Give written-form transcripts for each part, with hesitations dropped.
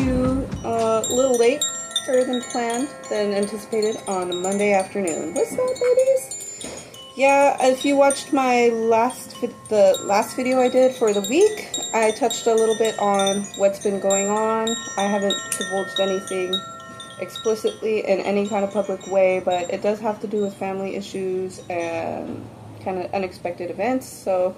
you a little later than planned, than anticipated on a Monday afternoon. What's up, ladies? Yeah, if you watched my the last video I did for the week, I touched a little bit on what's been going on. I haven't divulged anything explicitly in any kind of public way, but it does have to do with family issues and kind of unexpected events. So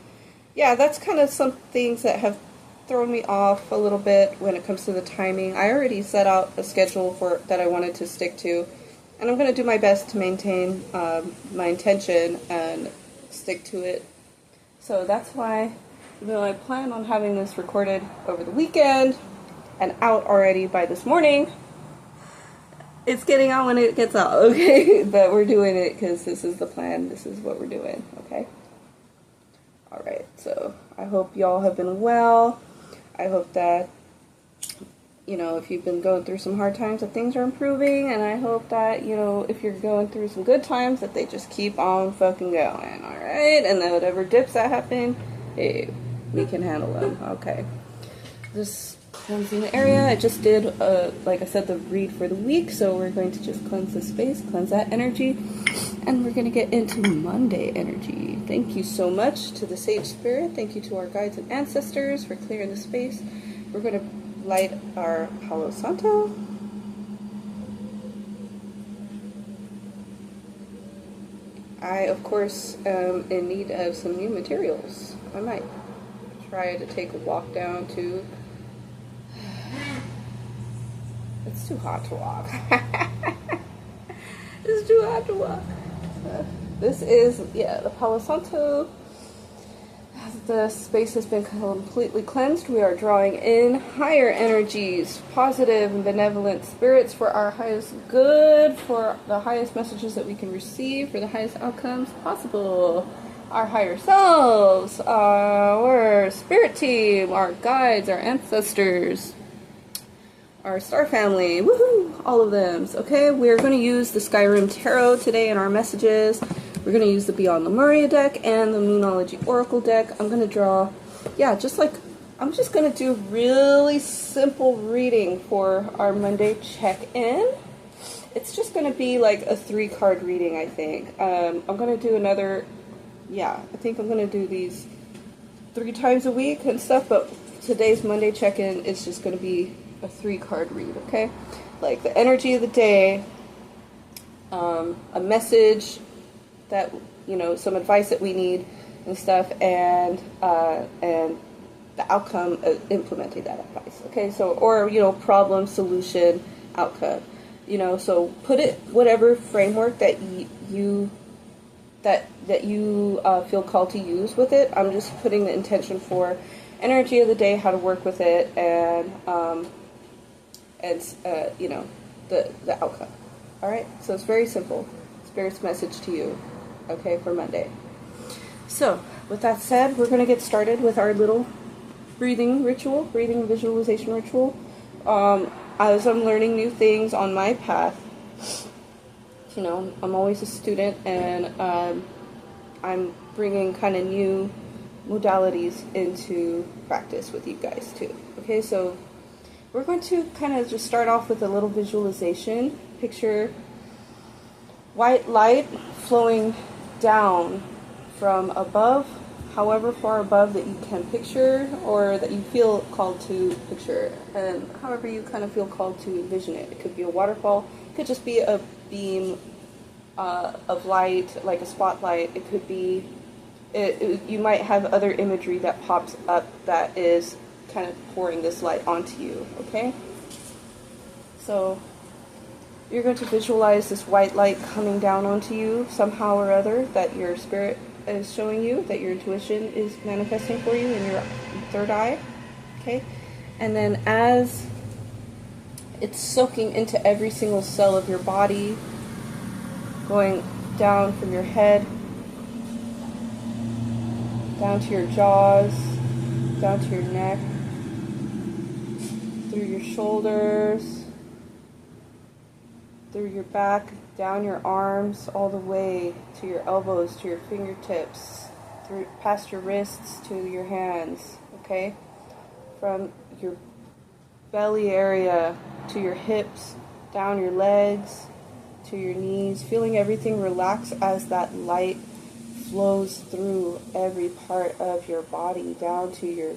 yeah, that's kind of some things that have thrown me off a little bit when it comes to the timing. I already set out a schedule that I wanted to stick to, and I'm going to do my best to maintain my intention and stick to it. So that's why, even though I plan on having this recorded over the weekend and out already by this morning, it's getting out when it gets out, okay? But we're doing it because this is the plan. This is what we're doing, okay? Alright, so I hope y'all have been well. I hope that, you know, if you've been going through some hard times, that things are improving. And I hope that, you know, if you're going through some good times, that they just keep on fucking going, alright? And then whatever dips that happen, hey, we can handle them, okay? Just cleansing the area. I just did, like I said, the read for the week, so we're going to just cleanse the space, cleanse that energy, and we're going to get into Monday energy. Thank you so much to the Sage Spirit. Thank you to our guides and ancestors for clearing the space. We're going to light our Palo Santo. I, of course, am in need of some new materials. I might try to take a walk down to... It's too hot to walk. It's too hot to walk. This is, yeah, the Palo Santo. The space has been completely cleansed. We are drawing in higher energies, positive and benevolent spirits for our highest good, for the highest messages that we can receive, for the highest outcomes possible. Our higher selves, our spirit team, our guides, our ancestors, our star family, woohoo, all of them. Okay, we're going to use the Skyrim Tarot today in our messages. We're going to use the Beyond Lemuria deck and the Moonology Oracle deck. I'm going to draw, yeah, I'm just going to do really simple reading for our Monday check-in. It's just going to be like a 3-card reading, I think. I'm going to do another, yeah, I think I'm going to do these 3 times a week and stuff, but today's Monday check-in is just going to be a 3-card read, okay? Like the energy of the day, a message that, you know, some advice that we need and stuff, and the outcome of implementing that advice, okay? So, or, you know, problem, solution, outcome, you know, so put it whatever framework that you feel called to use with it. I'm just putting the intention for energy of the day, how to work with it, and you know, the outcome. All right, so it's very simple. Spirit's message to you, okay, for Monday. So with that said, we're going to get started with our little breathing and visualization ritual. As I'm learning new things on my path, you know, I'm always a student, and I'm bringing kind of new modalities into practice with you guys too. Okay, so we're going to kind of just start off with a little visualization. Picture white light flowing down from above, however far above that you can picture, or that you feel called to picture, and however you kind of feel called to envision it. It could be a waterfall, it could just be a beam of light, like a spotlight. It could be, you might have other imagery that pops up that is kind of pouring this light onto you, okay? So you're going to visualize this white light coming down onto you somehow or other, that your spirit is showing you, that your intuition is manifesting for you in your third eye, okay? And then as it's soaking into every single cell of your body, going down from your head, down to your jaws, down to your neck, through your shoulders, through your back, down your arms, all the way to your elbows, to your fingertips, through past your wrists to your hands, okay? From your belly area to your hips, down your legs, to your knees, feeling everything relax as that light flows through every part of your body, down to your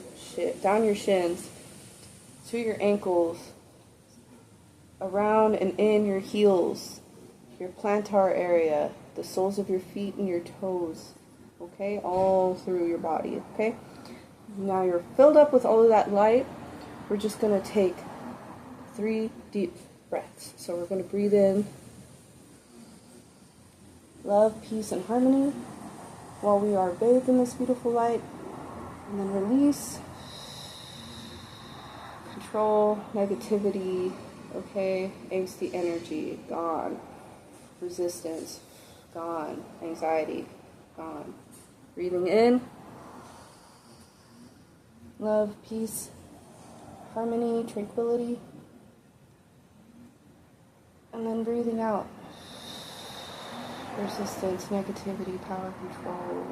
shins, to your ankles, around and in your heels, your plantar area, the soles of your feet and your toes, okay, all through your body, okay? Now you're filled up with all of that light. We're just going to take 3 deep breaths. So we're going to breathe in love, peace, and harmony while we are bathed in this beautiful light, and then release control, negativity, okay, angsty energy, gone, resistance, gone, anxiety, gone. Breathing in love, peace, harmony, tranquility, and then breathing out resistance, negativity, power, control.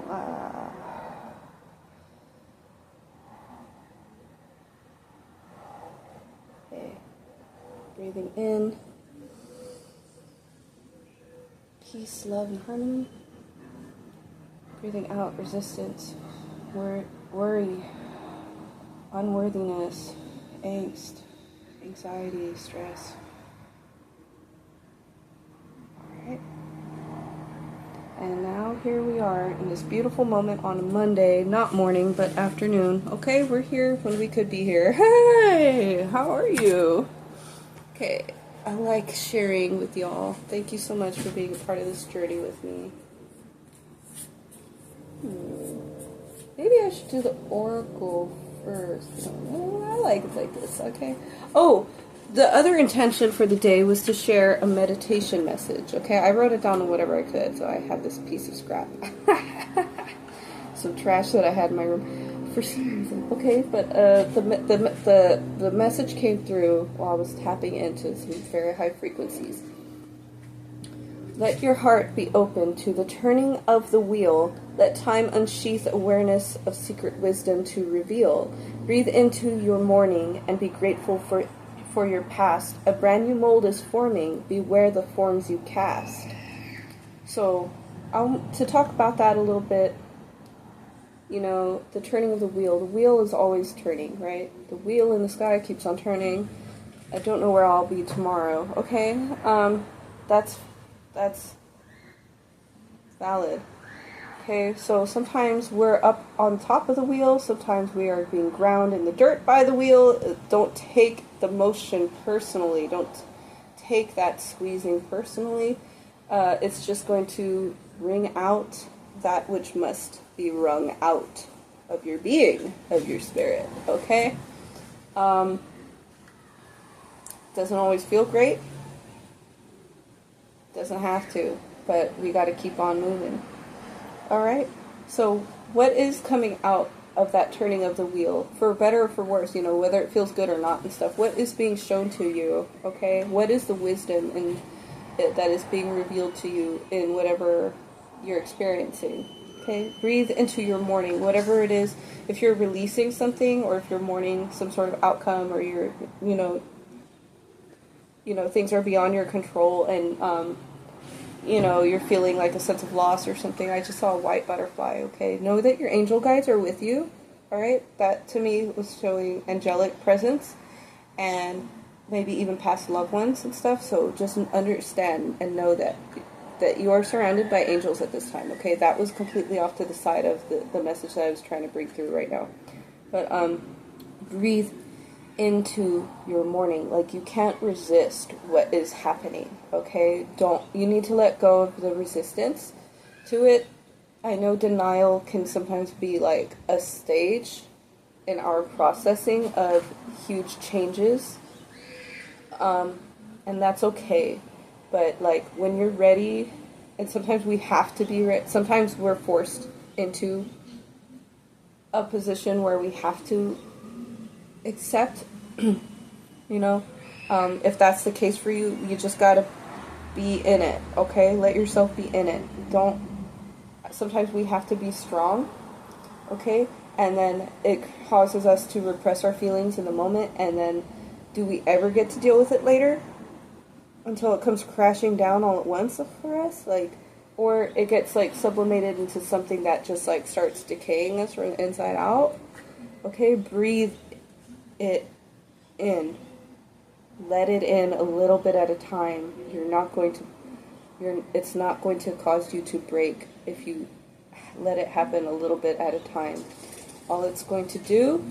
Okay. Breathing in peace, love, and harmony. Breathing out resistance, worry, unworthiness, angst, anxiety, stress. Alright. And now here we are in this beautiful moment on a Monday, not morning, but afternoon. Okay, we're here when we could be here. Hey, how are you? Okay, I like sharing with y'all. Thank you so much for being a part of this journey with me. Maybe I should do the oracle first. I like it like this, okay? Oh, the other intention for the day was to share a meditation message, okay? I wrote it down on whatever I could, so I have this piece of scrap. Some trash that I had in my room for some reason. Okay, but the message came through while I was tapping into some very high frequencies. Let your heart be open to the turning of the wheel. Let time unsheath awareness of secret wisdom to reveal. Breathe into your morning and be grateful for your past. A brand new mold is forming. Beware the forms you cast. So, to talk about that a little bit, you know, the turning of the wheel. The wheel is always turning, right? The wheel in the sky keeps on turning. I don't know where I'll be tomorrow, okay? That's valid. Okay, so sometimes we're up on top of the wheel, sometimes we are being ground in the dirt by the wheel. Don't take the motion personally. Don't take that squeezing personally. It's just going to wring out that which must be wrung out of your being, of your spirit, okay? Doesn't always feel great. Doesn't have to, but we got to keep on moving. Alright, so what is coming out of that turning of the wheel, for better or for worse, you know, whether it feels good or not and stuff, what is being shown to you, okay? What is the wisdom that is being revealed to you in whatever you're experiencing, okay? Breathe into your morning, whatever it is. If you're releasing something, or if you're mourning some sort of outcome, or you're, you know, things are beyond your control, and, you know, you're feeling like a sense of loss or something. I just saw a white butterfly, okay? Know that your angel guides are with you, alright? That, to me, was showing angelic presence, and maybe even past loved ones and stuff, so just understand and know that you are surrounded by angels at this time, okay? That was completely off to the side of the message that I was trying to bring through right now. But, breathe into your morning. Like, you can't resist what is happening, okay? You need to let go of the resistance to it. I know denial can sometimes be like a stage in our processing of huge changes, and that's okay. But like, when you're ready, and sometimes we have to be ready, sometimes we're forced into a position where we have to accept, you know, if that's the case for you, you just gotta be in it, okay? Let yourself be in it. Sometimes we have to be strong, okay? And then it causes us to repress our feelings in the moment, and then do we ever get to deal with it later? Until it comes crashing down all at once for us? Like, or it gets, like, sublimated into something that just, like, starts decaying us from the inside out? Okay, breathe it in. Let it in a little bit at a time. It's not going to cause you to break if you let it happen a little bit at a time. All it's going to do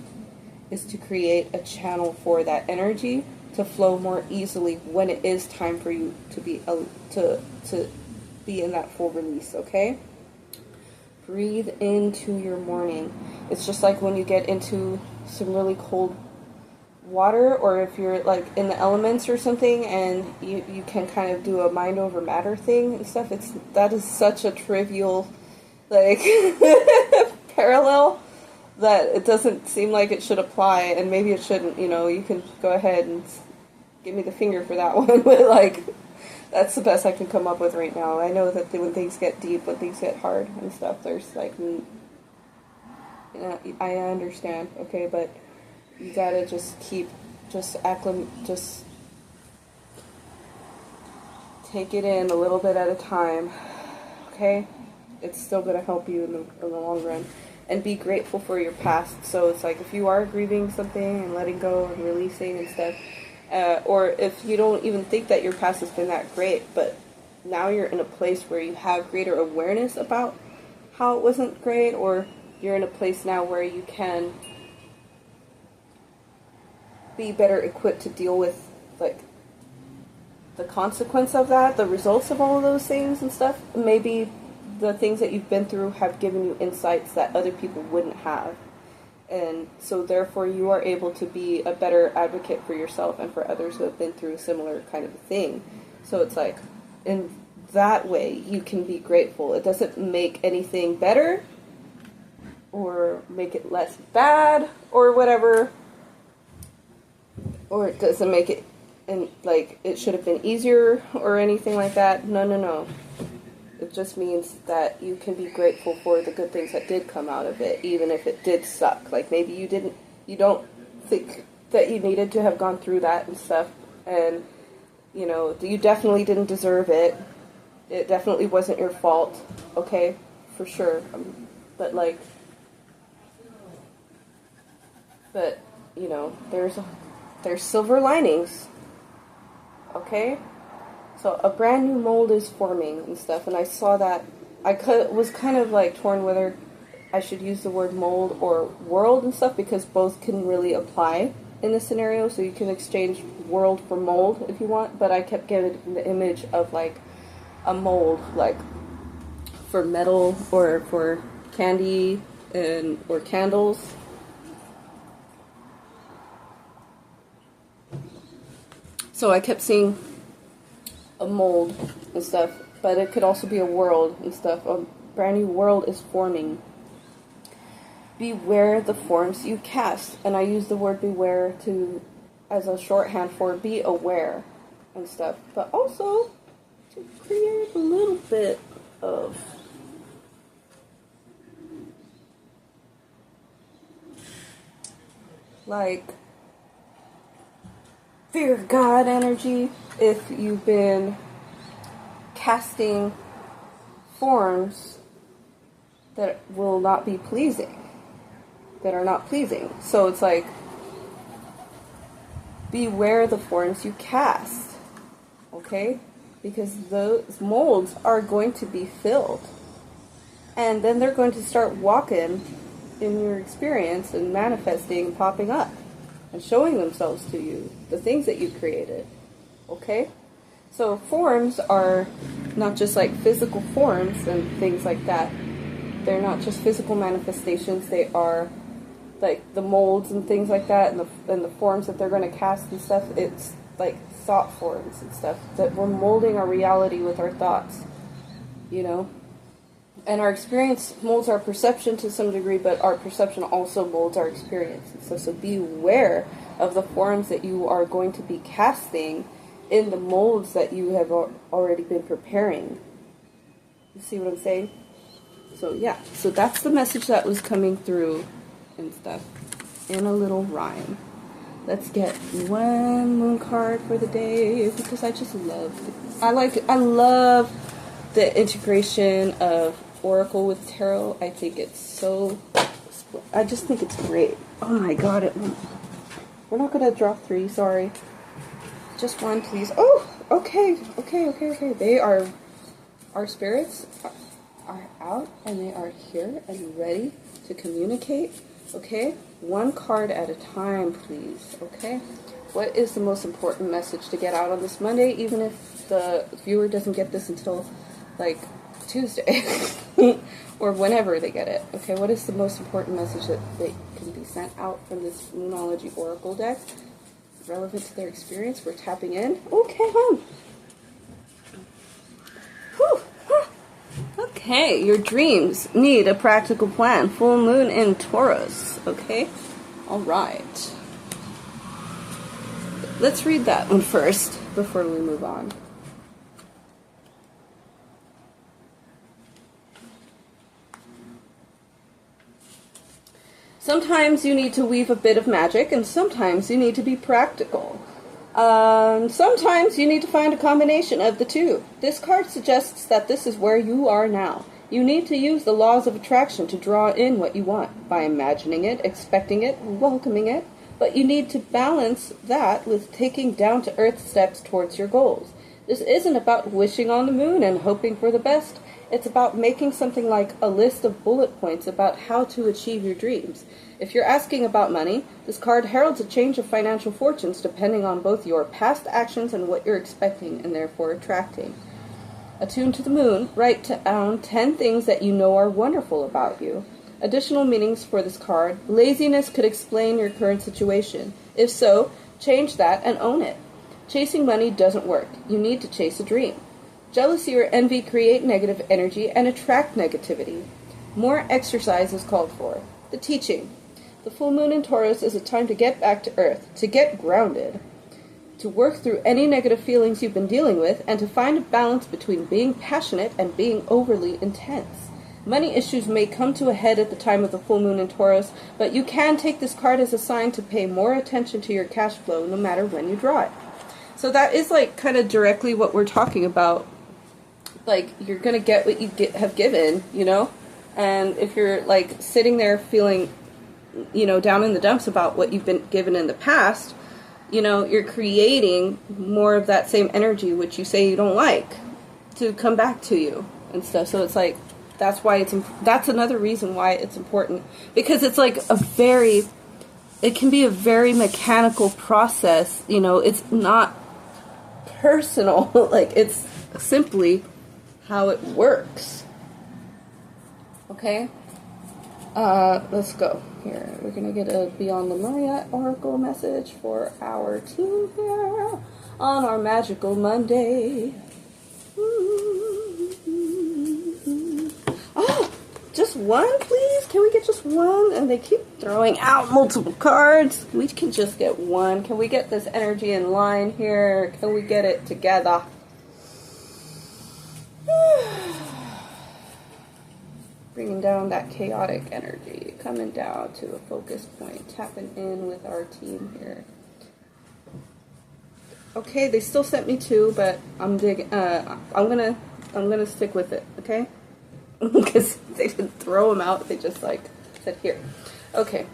is to create a channel for that energy to flow more easily when it is time for you to be in that full release, okay? Breathe into your morning. It's just like when you get into some really cold water, or if you're like in the elements or something and you can kind of do a mind over matter thing and stuff. That is such a trivial, like, parallel that it doesn't seem like it should apply, and maybe it shouldn't. You know, you can go ahead and give me the finger for that one, but like, that's the best I can come up with right now. I know that when things get deep, when things get hard and stuff, there's like, you know, I understand, okay, but you gotta just take it in a little bit at a time, okay? It's still gonna help you in the long run. And be grateful for your past. So it's like, if you are grieving something and letting go and releasing and stuff, or if you don't even think that your past has been that great, but now you're in a place where you have greater awareness about how it wasn't great, or you're in a place now where you can be better equipped to deal with, like, the consequence of that, the results of all of those things and stuff. Maybe the things that you've been through have given you insights that other people wouldn't have. And so therefore you are able to be a better advocate for yourself and for others who have been through a similar kind of a thing. So it's like, in that way, you can be grateful. It doesn't make anything better or make it less bad or whatever. Or it doesn't make it, and like, it should have been easier or anything like that. No. It just means that you can be grateful for the good things that did come out of it, even if it did suck. Like, maybe you don't think that you needed to have gone through that and stuff, and, you know, you definitely didn't deserve it. It definitely wasn't your fault, okay, for sure. But, you know, there's silver linings, okay? So a brand new mold is forming and stuff, and I saw that. I was kind of like torn whether I should use the word mold or world and stuff, because both can really apply in this scenario. So you can exchange world for mold if you want, but I kept getting the image of like a mold, like for metal or for candy or candles. So I kept seeing a mold and stuff, but it could also be a world and stuff. A brand new world is forming. Beware the forms you cast, and I use the word beware as a shorthand for be aware and stuff, but also to create a little bit of like fear God energy. If you've been casting forms that will not be pleasing, that are not pleasing. So it's like, beware the forms you cast, okay? Because those molds are going to be filled. And then they're going to start walking in your experience and manifesting, popping up, and showing themselves to you, the things that you created. Okay? So forms are not just like physical forms and things like that. They're not just physical manifestations. They are like the molds and things like that, and the forms that they're going to cast and stuff. It's like thought forms and stuff, that we're molding our reality with our thoughts, you know? And our experience molds our perception to some degree, but our perception also molds our experience. So be aware of the forms that you are going to be casting in the molds that you have already been preparing. You see what I'm saying? So yeah, so that's the message that was coming through and stuff in a little rhyme. let's get one moon card for the day because I just love I love the integration of Oracle with Tarot. I think it's so, I just think it's great. Oh my god, we're not gonna draw 3, sorry. Just 1, please. Oh, okay. They are, our spirits are out and they are here and ready to communicate. Okay, 1 card at a time, please. Okay, what is the most important message to get out on this Monday, even if the viewer doesn't get this until like Tuesday or whenever they get it? Okay, what is the most important message that they can be sent out from this Moonology Oracle deck relevant to their experience? We're tapping in. Okay, hon. Whew. Okay, your dreams need a practical plan. Full moon in Taurus. Okay, all right. Let's read that one first before we move on. Sometimes you need to weave a bit of magic, and sometimes you need to be practical. Sometimes you need to find a combination of the two. This card suggests that this is where you are now. You need to use the laws of attraction to draw in what you want, by imagining it, expecting it, welcoming it, but you need to balance that with taking down-to-earth steps towards your goals. This isn't about wishing on the moon and hoping for the best. It's about making something like a list of bullet points about how to achieve your dreams. If you're asking about money, this card heralds a change of financial fortunes depending on both your past actions and what you're expecting and therefore attracting. Attuned to the moon, write down 10 things that you know are wonderful about you. Additional meanings for this card: laziness could explain your current situation. If so, change that and own it. Chasing money doesn't work. You need to chase a dream. Jealousy or envy create negative energy and attract negativity. More exercise is called for. The teaching. The full moon in Taurus is a time to get back to earth, to get grounded, to work through any negative feelings you've been dealing with, and to find a balance between being passionate and being overly intense. Money issues may come to a head at the time of the full moon in Taurus, but you can take this card as a sign to pay more attention to your cash flow no matter when you draw it. So that is like kind of directly what we're talking about. Like, you're going to get what you have given, you know? And if you're like sitting there feeling, you know, down in the dumps about what you've been given in the past, you know, you're creating more of that same energy, which you say you don't like, to come back to you and stuff. So it's like, that's why that's another reason why it's important, because it's like it can be a very mechanical process, you know, it's not personal, like it's simply how it works. Okay? Let's go. Here, we're gonna get a Beyond Lemuria Oracle message for our team here on our Magical Monday. Oh, just one, please? Can we get just one? And they keep throwing out multiple cards. We can just get one. Can we get this energy in line here? Can we get it together? Bringing down that chaotic energy, coming down to a focus point, tapping in with our team here. Okay, they still sent me 2, but I'm gonna stick with it, okay? Because they didn't throw them out, they just like said here. Okay.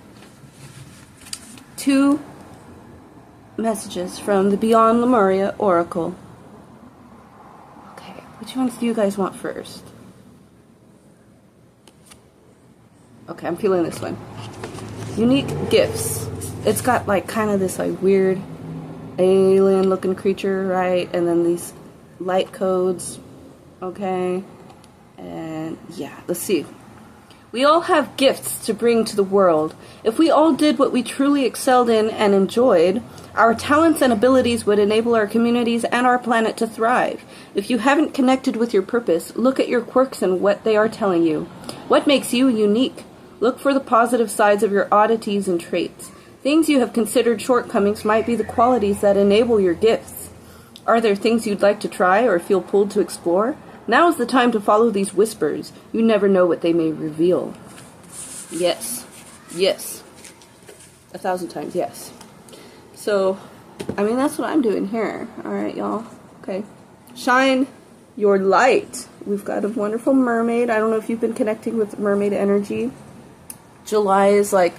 2 messages from the Beyond Lemuria Oracle. Okay, which ones do you guys want first? Okay, I'm feeling this one. Unique gifts. It's got like kind of this like weird alien looking creature, right? And then these light codes. Okay. And yeah, let's see. We all have gifts to bring to the world. If we all did what we truly excelled in and enjoyed, our talents and abilities would enable our communities and our planet to thrive. If you haven't connected with your purpose, look at your quirks and what they are telling you. What makes you unique? Look for the positive sides of your oddities and traits. Things you have considered shortcomings might be the qualities that enable your gifts. Are there things you'd like to try or feel pulled to explore? Now is the time to follow these whispers. You never know what they may reveal. Yes. Yes. 1,000 times yes. So, I mean, that's what I'm doing here. Alright, y'all. Okay. Shine your light. We've got a wonderful mermaid. I don't know if you've been connecting with mermaid energy. July is like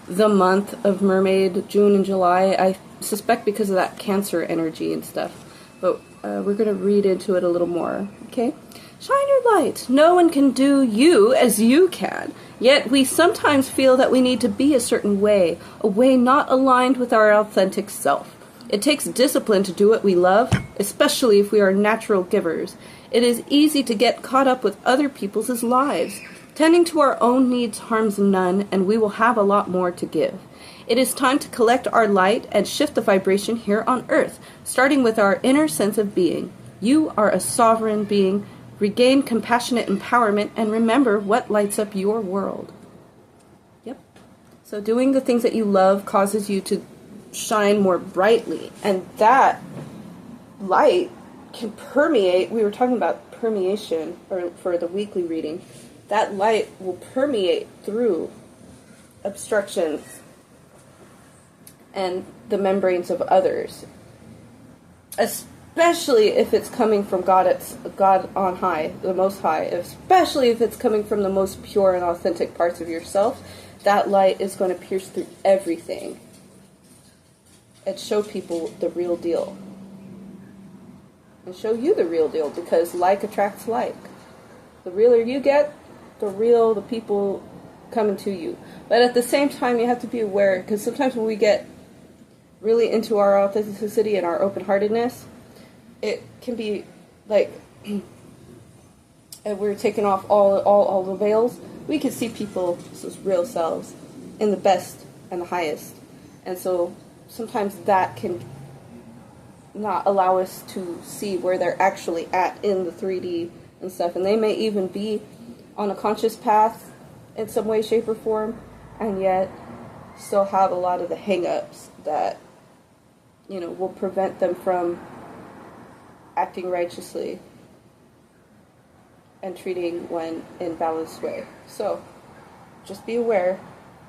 the month of mermaid. June and July, I suspect because of that Cancer energy and stuff. But we're going to read into it a little more. Okay? Shine your light. No one can do you as you can. Yet we sometimes feel that we need to be a certain way, a way not aligned with our authentic self. It takes discipline to do what we love, especially if we are natural givers. It is easy to get caught up with other people's lives. Tending to our own needs harms none, and we will have a lot more to give. It is time to collect our light and shift the vibration here on Earth, starting with our inner sense of being. You are a sovereign being. Regain compassionate empowerment and remember what lights up your world. Yep. So doing the things that you love causes you to shine more brightly. And that light can permeate. We were talking about permeation for the weekly reading. That light will permeate through obstructions and the membranes of others. Especially if it's coming from God, it's God on high, the Most High. Especially if it's coming from the most pure and authentic parts of yourself, that light is going to pierce through everything and show people the real deal. And show you the real deal, because like attracts like. The realer you get, the people coming to you. But at the same time, you have to be aware, because sometimes when we get really into our authenticity and our open-heartedness, it can be like, and we're taking off all the veils, we can see people's real selves in the best and the highest. And so sometimes that can not allow us to see where they're actually at in the 3D and stuff. And they may even be on a conscious path in some way, shape, or form, and yet still have a lot of the hang-ups that, will prevent them from acting righteously and treating one in balanced way. So just be aware,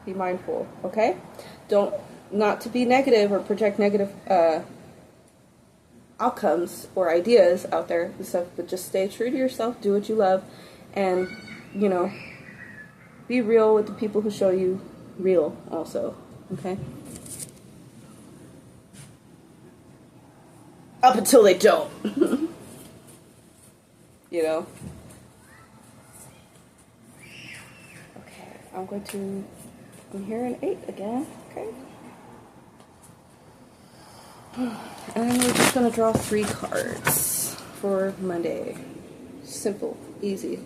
be mindful, okay? Not to be negative or project negative outcomes or ideas out there and stuff, but just stay true to yourself, do what you love, and be real with the people who show you real also, okay? Up until they don't. Okay, I'm here in 8 again, okay? And we're just going to draw 3 cards for Monday. Simple, easy.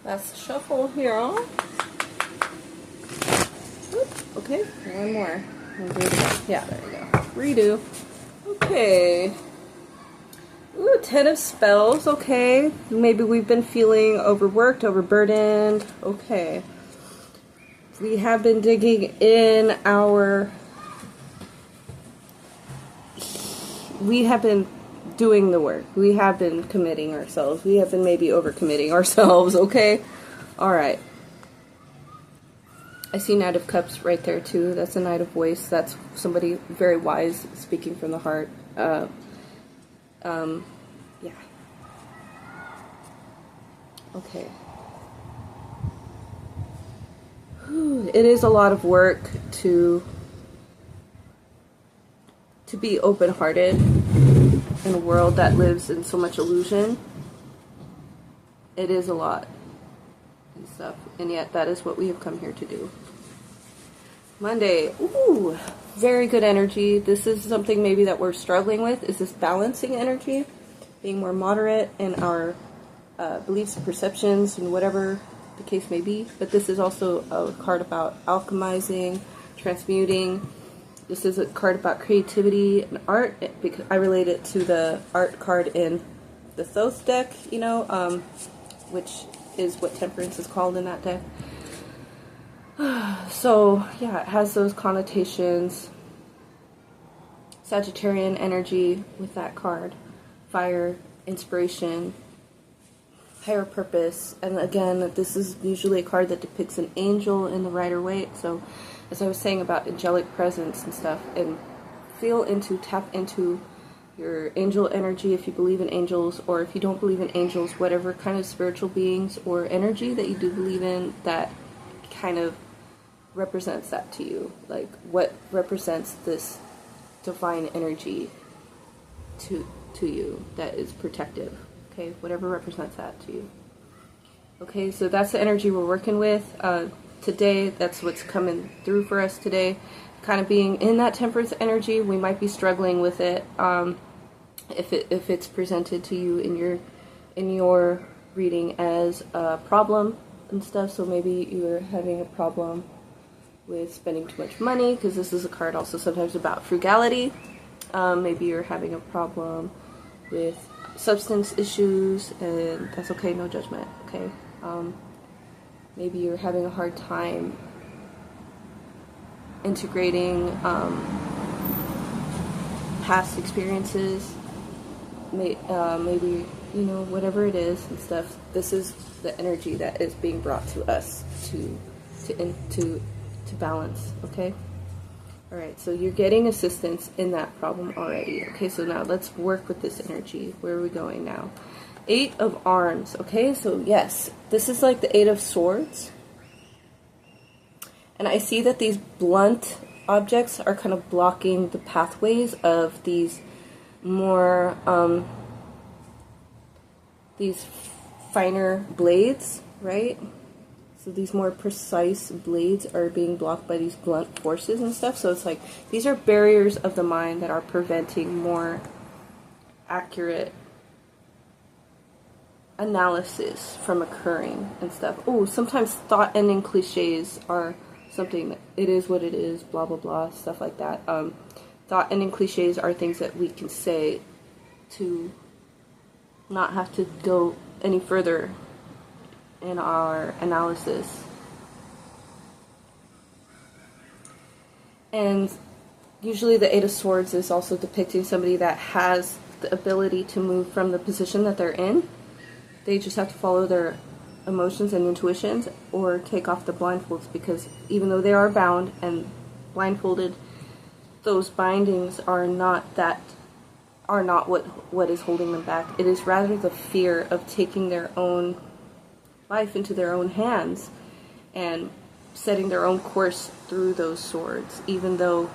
Let's shuffle here. Okay, one more. Yeah, there we go. Redo. Okay. Ooh, 10 of Spells. Okay. Maybe we've been feeling overworked, overburdened. Okay. We have been digging in our... We have been doing the work. We have been committing ourselves. We have been maybe overcommitting ourselves, okay? Alright. I see Knight of Cups right there too. That's a Knight of Voice. That's somebody very wise speaking from the heart. Yeah. Okay. It is a lot of work to be open-hearted in a world that lives in so much illusion. It is a lot and stuff, and yet that is what we have come here to do. Monday, ooh, very good energy. This is something maybe that we're struggling with, is this balancing energy, being more moderate in our beliefs, perceptions, and whatever the case may be. But this is also a card about alchemizing, transmuting. This is a card about creativity and art, because I relate it to the art card in the Thoth deck, which is what temperance is called in that deck. So, yeah, it has those connotations. Sagittarian energy with that card. Fire, inspiration, higher purpose. And again, this is usually a card that depicts an angel in the Rider-Waite. So, as I was saying about angelic presence and stuff, and tap into your angel energy if you believe in angels, or if you don't believe in angels, whatever kind of spiritual beings or energy that you do believe in that kind of represents that to you. Like, what represents this divine energy to you that is protective. Okay, whatever represents that to you. Okay, so that's the energy we're working with today. That's what's coming through for us today. Kind of being in that temperance energy, we might be struggling with it if it's presented to you in your reading as a problem and stuff. So maybe you're having a problem with spending too much money, because this is a card also sometimes about frugality. Maybe you're having a problem with substance issues, and that's okay, no judgment, okay? Maybe you're having a hard time integrating past experiences, maybe, whatever it is and stuff. This is the energy that is being brought to us to balance, okay? Alright, so you're getting assistance in that problem already. Okay, so now let's work with this energy. Where are we going now? 8 of Arms, okay? So yes, this is like the 8 of Swords. And I see that these blunt objects are kind of blocking the pathways of these more, these finer blades, right? So these more precise blades are being blocked by these blunt forces and stuff. So it's like, these are barriers of the mind that are preventing more accurate analysis from occurring and stuff. Oh, sometimes thought-ending cliches are something that it is what it is, blah, blah, blah, stuff like that. Thought-ending cliches are things that we can say to not have to go any further in our analysis. And usually the 8 of Swords is also depicting somebody that has the ability to move from the position that they're in. They just have to follow their emotions and intuitions, or take off the blindfolds, because even though they are bound and blindfolded, those bindings are not what is holding them back. It is rather the fear of taking their own life into their own hands and setting their own course through those swords, even though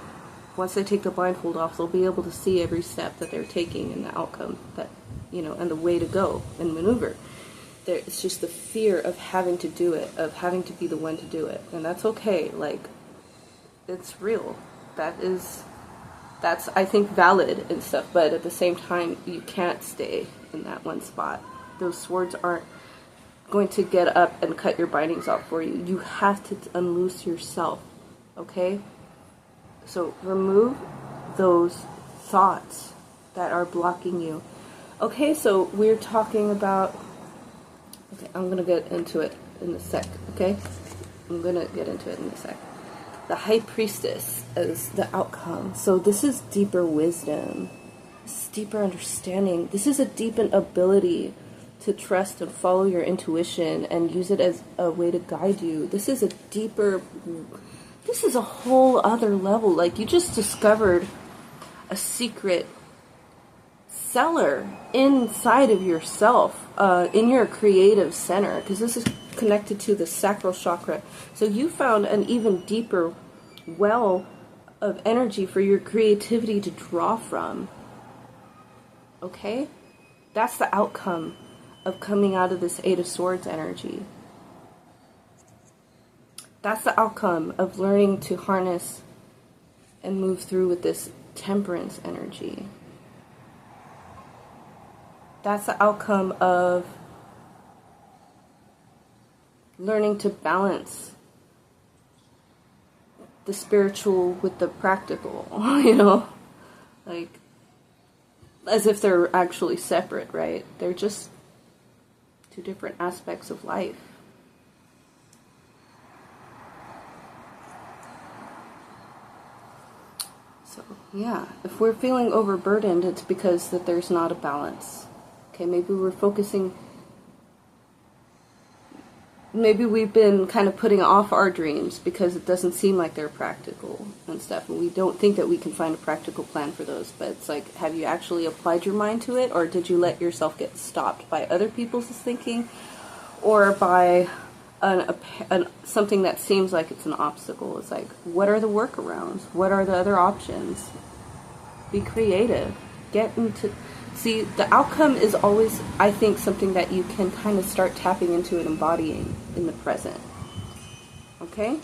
once they take the blindfold off, they'll be able to see every step that they're taking and the outcome that, and the way to go and maneuver. It's just the fear of having to do it, of having to be the one to do it. And that's okay. Like, it's real. That's, I think, valid and stuff, but at the same time, you can't stay in that one spot. Those swords aren't going to get up and cut your bindings off for you. You have to unloose yourself, okay? So remove those thoughts that are blocking you. Okay, so we're talking about, okay, I'm going to get into it in a sec, okay? I'm going to get into it in a sec. The High Priestess is the outcome. So this is deeper wisdom. This is deeper understanding. This is a deepened ability to trust and follow your intuition and use it as a way to guide you. This is a deeper, this is a whole other level. Like, you just discovered a secret cellar inside of yourself, in your creative center, because this is connected to the sacral chakra. So you found an even deeper well of energy for your creativity to draw from. Okay? That's the outcome of coming out of this 8 of Swords energy. That's the outcome of learning to harness and move through with this temperance energy. That's the outcome of learning to balance the spiritual with the practical, you know? Like, as if they're actually separate, right? They're just two different aspects of life. So, yeah, if we're feeling overburdened, it's because that there's not a balance. Okay, maybe we're focusing, maybe we've been kind of putting off our dreams because it doesn't seem like they're practical and stuff, and we don't think that we can find a practical plan for those. But it's like, have you actually applied your mind to it, or did you let yourself get stopped by other people's thinking, or by something that seems like it's an obstacle? It's like, what are the workarounds? What are the other options? Be creative. Get into... See, the outcome is always, I think, something that you can kind of start tapping into and embodying in the present. Okay?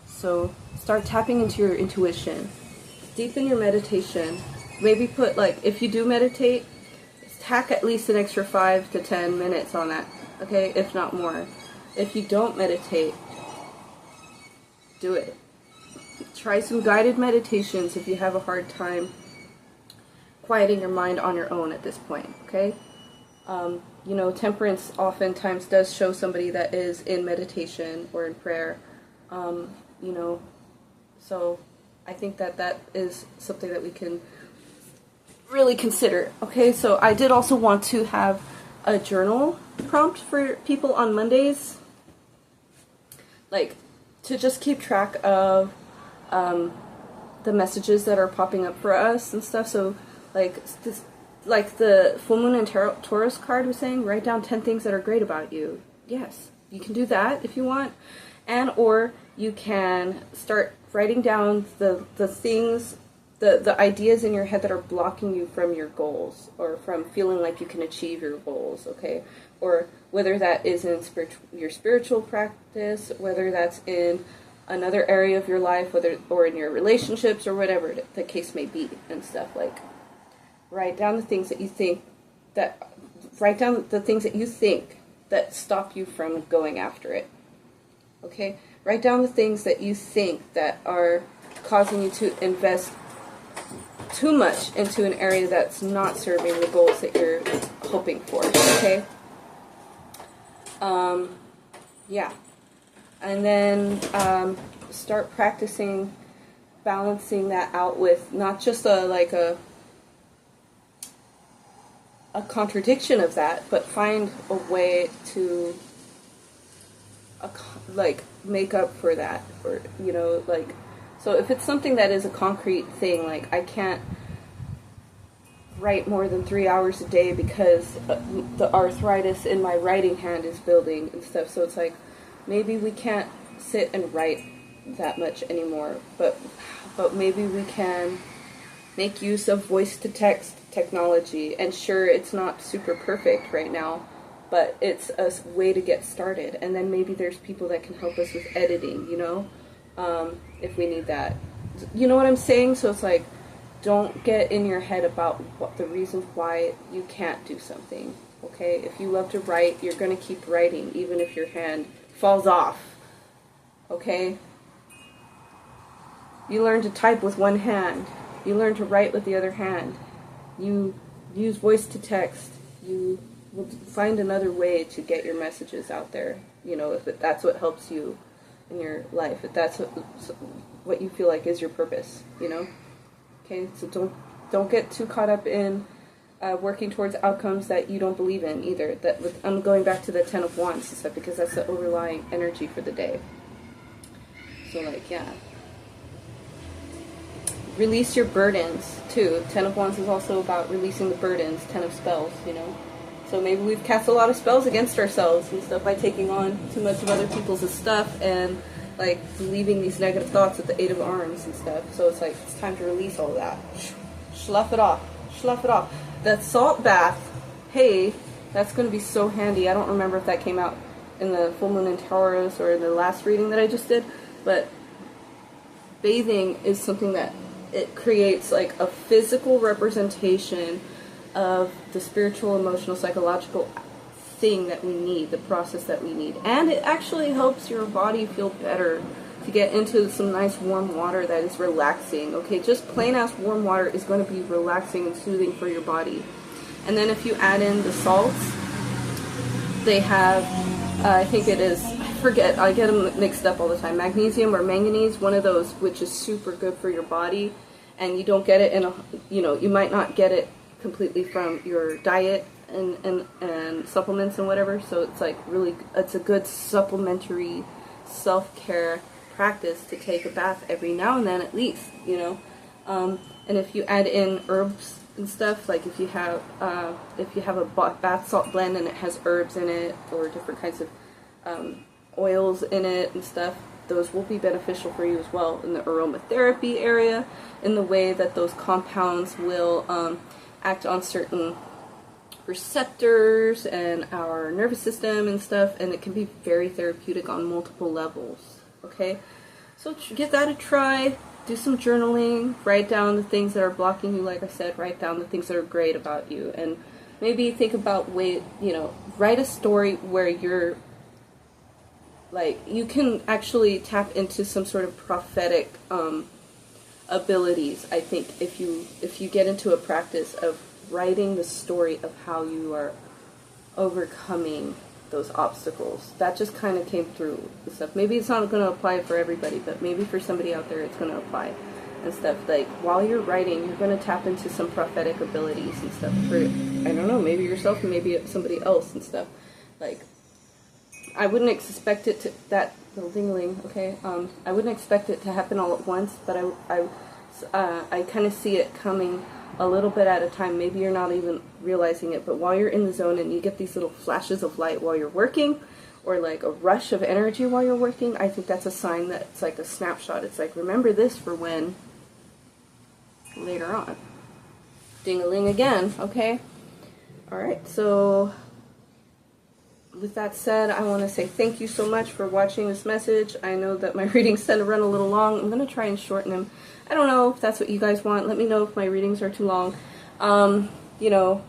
So, start tapping into your intuition. Deepen your meditation. Maybe put, like, if you do meditate, tack at least an extra 5 to 10 minutes on that. Okay? If not more. If you don't meditate, do it. Try some guided meditations if you have a hard time quieting your mind on your own at this point, okay? You know, temperance oftentimes does show somebody that is in meditation or in prayer, you know, so I think that that is something that we can really consider, okay? So I did also want to have a journal prompt for people on Mondays, like, to just keep track of the messages that are popping up for us and stuff. So, like this, like the full moon and Taurus card was saying, write down 10 things that are great about you. Yes, you can do that if you want, and or you can start writing down the things, the ideas in your head that are blocking you from your goals, or from feeling like you can achieve your goals, okay? Or whether that is in your spiritual practice, whether that's in another area of your life, or in your relationships, or whatever the case may be, and stuff. Like, write down the things that you think that stop you from going after it. Okay? Write down the things that you think that are causing you to invest too much into an area that's not serving the goals that you're hoping for. Okay? Yeah. And then start practicing balancing that out with not just a contradiction of that, but find a way to make up for that, or, you know, like, so if it's something that is a concrete thing, like, I can't write more than 3 hours a day because the arthritis in my writing hand is building and stuff, so it's like, maybe we can't sit and write that much anymore, but maybe we can make use of voice-to-text technology. And sure, it's not super perfect right now, but it's a way to get started. And then maybe there's people that can help us with editing, you know, if we need that. You know what I'm saying? So it's like, don't get in your head about what the reasons why you can't do something, okay? If you love to write, you're going to keep writing, even if your hand falls off, okay? You learn to type with one hand. You learn to write with the other hand. You use voice to text. You will find another way to get your messages out there, you know, if that's what helps you in your life, if that's what you feel like is your purpose, you know? Okay, so don't get too caught up in working towards outcomes that you don't believe in either. I'm going back to the 10 of Wands and stuff, because that's the overlying energy for the day. So, like, yeah. Release your burdens, too. 10 of Wands is also about releasing the burdens. 10 of Spells, you know. So maybe we've cast a lot of spells against ourselves and stuff by taking on too much of other people's stuff and, like, believing these negative thoughts with the 8 of Arms and stuff. So it's like, it's time to release all that. Slough it off. Slough it off. That salt bath, hey, that's going to be so handy. I don't remember if that came out in the full moon in Taurus or in the last reading that I just did, but bathing is something that it creates, like, a physical representation of the spiritual, emotional, psychological thing that we need, the process that we need. And it actually helps your body feel better to get into some nice warm water that is relaxing. Okay, just plain ass warm water is going to be relaxing and soothing for your body. And then if you add in the salts, they have, I think it is, I forget, I get them mixed up all the time, magnesium or manganese, one of those, which is super good for your body. And you don't get it in a, you know, you might not get it completely from your diet and supplements and whatever. So it's like really, it's a good supplementary self-care practice to take a bath every now and then at least, you know. And if you add in herbs and stuff, like if you have a bath salt blend and it has herbs in it or different kinds of oils in it and stuff, those will be beneficial for you as well in the aromatherapy area, in the way that those compounds will act on certain receptors and our nervous system and stuff, and it can be very therapeutic on multiple levels. Okay, so give that a try. Do some journaling, write down the things that are blocking you, like I said, write down the things that are great about you, and maybe think about write a story where you're like, you can actually tap into some sort of prophetic abilities. I think if you get into a practice of writing the story of how you are overcoming those obstacles, that just kind of came through and stuff. Maybe it's not going to apply for everybody, but maybe for somebody out there it's going to apply and stuff. Like, while you're writing, you're going to tap into some prophetic abilities and stuff for, I don't know, maybe yourself and maybe somebody else and stuff. Like, I wouldn't expect it to, that little dingling, okay, I wouldn't expect it to happen all at once, but I kind of see it coming a little bit at a time. Maybe you're not even realizing it, but while you're in the zone and you get these little flashes of light while you're working, or like a rush of energy while you're working, I think that's a sign that it's like a snapshot. It's like, remember this for when later on. Ding-a-ling again, okay? Alright, so with that said, I want to say thank you so much for watching this message. I know that my readings tend to run a little long. I'm going to try and shorten them. I don't know if that's what you guys want. Let me know if my readings are too long. You know,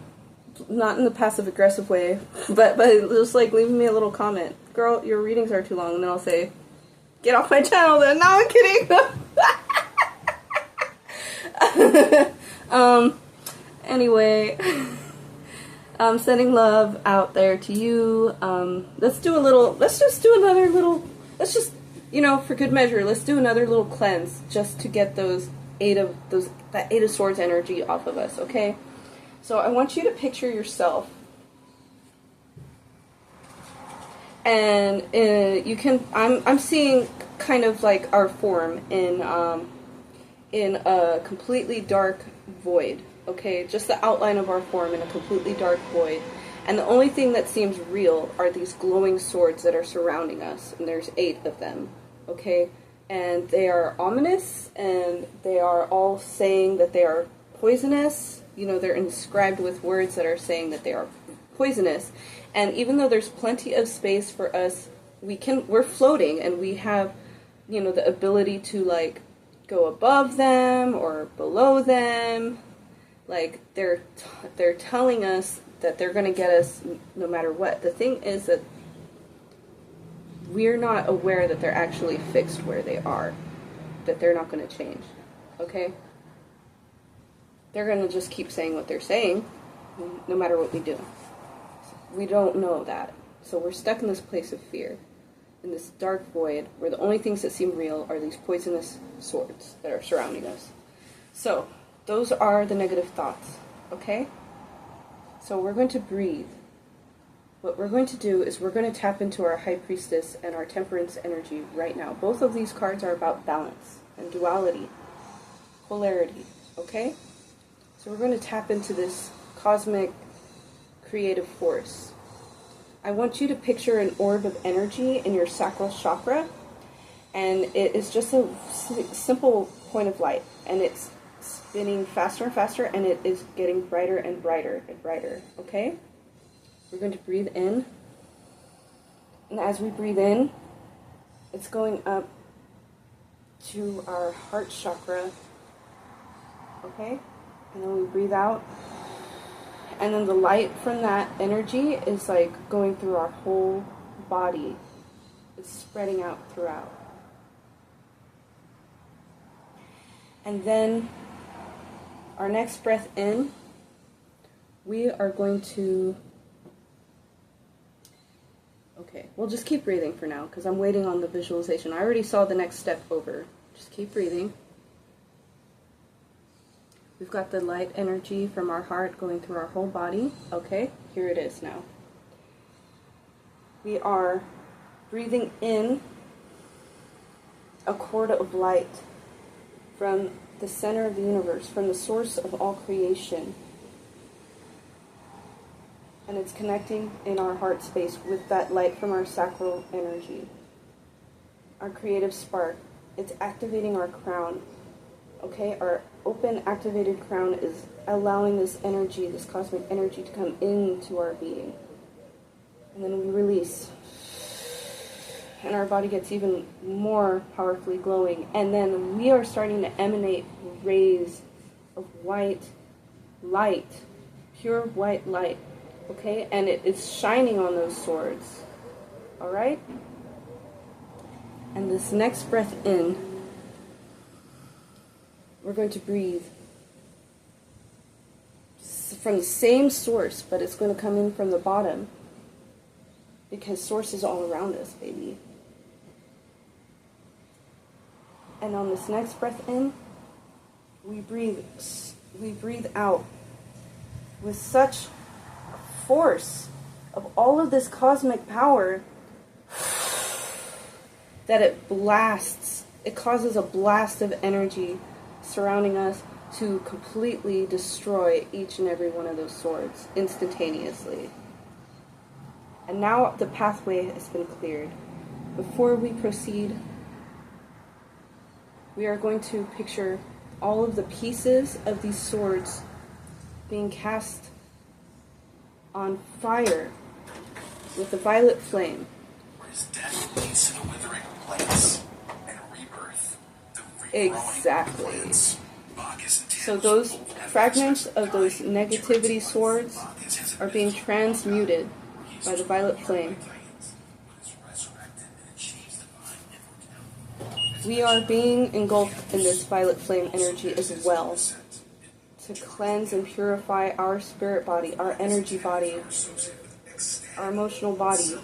not in the passive-aggressive way, but just like leaving me a little comment. Girl, your readings are too long. And then I'll say, get off my channel then. No, I'm kidding. Anyway, I'm sending love out there to you. Let's just do another little, you know, for good measure, let's do another little cleanse just to get that Eight of Swords energy off of us, okay? So I want you to picture yourself, and you can, I'm seeing kind of like our form in a completely dark void, okay? Just the outline of our form in a completely dark void. And the only thing that seems real are these glowing swords that are surrounding us, and there's 8 of them, okay? And they are ominous, and they are all saying that they are poisonous. You know, they're inscribed with words that are saying that they are poisonous. And even though there's plenty of space for us, we're floating, and we have, you know, the ability to, like, go above them or below them. Like, they're telling us that they're going to get us no matter what. The thing is that we're not aware that they're actually fixed where they are, that they're not going to change, okay? They're going to just keep saying what they're saying, no matter what we do. We don't know that. So we're stuck in this place of fear, in this dark void, where the only things that seem real are these poisonous swords that are surrounding us. So, those are the negative thoughts, okay? So we're going to breathe. What we're going to do is we're going to tap into our High Priestess and our Temperance energy right now. Both of these cards are about balance and duality, polarity, okay? So we're going to tap into this cosmic creative force. I want you to picture an orb of energy in your sacral chakra, and it is just a simple point of light, and it's spinning faster and faster, and it is getting brighter and brighter and brighter, okay? We're going to breathe in, and as we breathe in, it's going up to our heart chakra, okay? And then we breathe out, And then the light from that energy is like going through our whole body. It's spreading out throughout. And then our next breath in, we are going to, okay, we'll just keep breathing for now because I'm waiting on the visualization. I already saw the next step over. Just keep breathing. We've got the light energy from our heart going through our whole body. Okay, here it is now. We are breathing in a cord of light from the center of the universe, from the source of all creation. And it's connecting in our heart space with that light from our sacral energy, our creative spark. It's activating our crown. Okay, our open, activated crown is allowing this energy, this cosmic energy, to come into our being. And then we release. And our body gets even more powerfully glowing. And then we are starting to emanate rays of white light, pure white light. Okay, and it is shining on those swords. Alright? And this next breath in, we're going to breathe from the same source, but it's going to come in from the bottom because source is all around us, baby. And on this next breath in, we breathe out with such force of all of this cosmic power that it blasts. It causes a blast of energy surrounding us to completely destroy each and every one of those swords instantaneously. And now the pathway has been cleared. Before we proceed, we are going to picture all of the pieces of these swords being cast on fire with the violet flame. Whereas death leads to the withering of plants and rebirth. Exactly. So those fragments of those negativity swords are being transmuted by the violet flame. We are being engulfed in this violet flame energy as well, to cleanse and purify our spirit body, our energy body, our emotional body,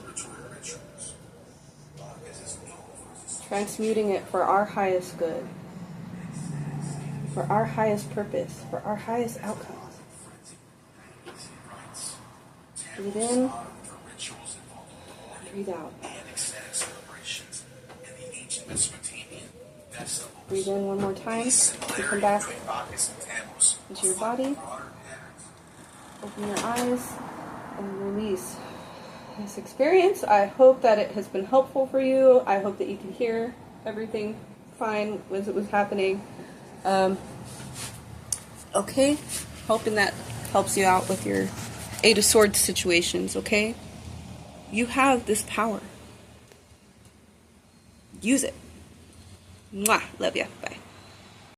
transmuting it for our highest good, for our highest purpose, for our highest outcomes. Breathe in, breathe out. Breathe in one more time. You come back into your body. Open your eyes and release this experience. I hope that it has been helpful for you. I hope that you can hear everything fine as it was happening. Okay, hoping that helps you out with your Eight of Swords situations, okay? You have this power. Use it. Mwah. Love ya. Bye.